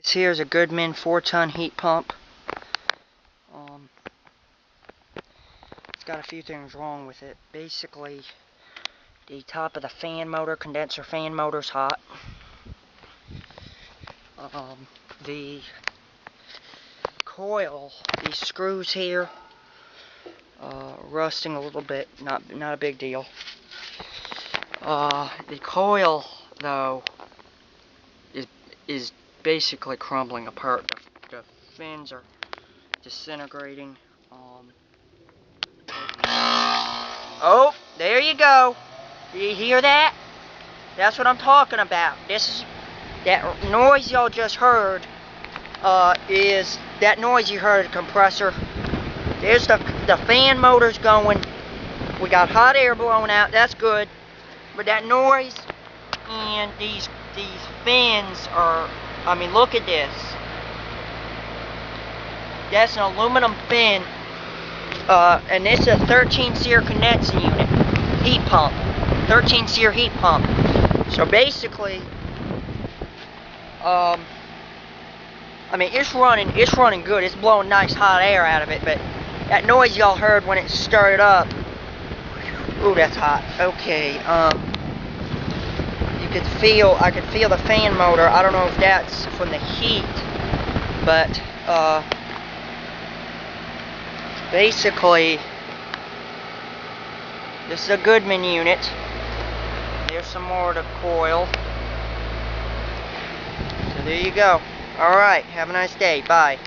This here is a Goodman 4-ton heat pump. It's got a few things wrong with it. Basically, the top of the fan motor, condenser fan motor's hot. The coil, these screws here, rusting a little bit. Not a big deal. The coil, though, is basically crumbling apart. The fins are disintegrating. Oh, there you go. Do you hear that? That's what I'm talking about. That noise y'all just heard. Is that noise you heard? A compressor. There's the fan motors going. We got hot air blowing out. That's good. But that noise and these fins are. I mean, look at this. That's an aluminum fin. And this is a 13 SEER condensing unit, heat pump, 13 SEER heat pump. So basically, I mean, it's running good. It's blowing nice hot air out of it. But that noise y'all heard when it started up, ooh, that's hot. Okay, I could feel the fan motor. I don't know if that's from the heat, but basically, this is a Goodman unit. There's some more of the coil. So there you go. Alright, have a nice day. Bye.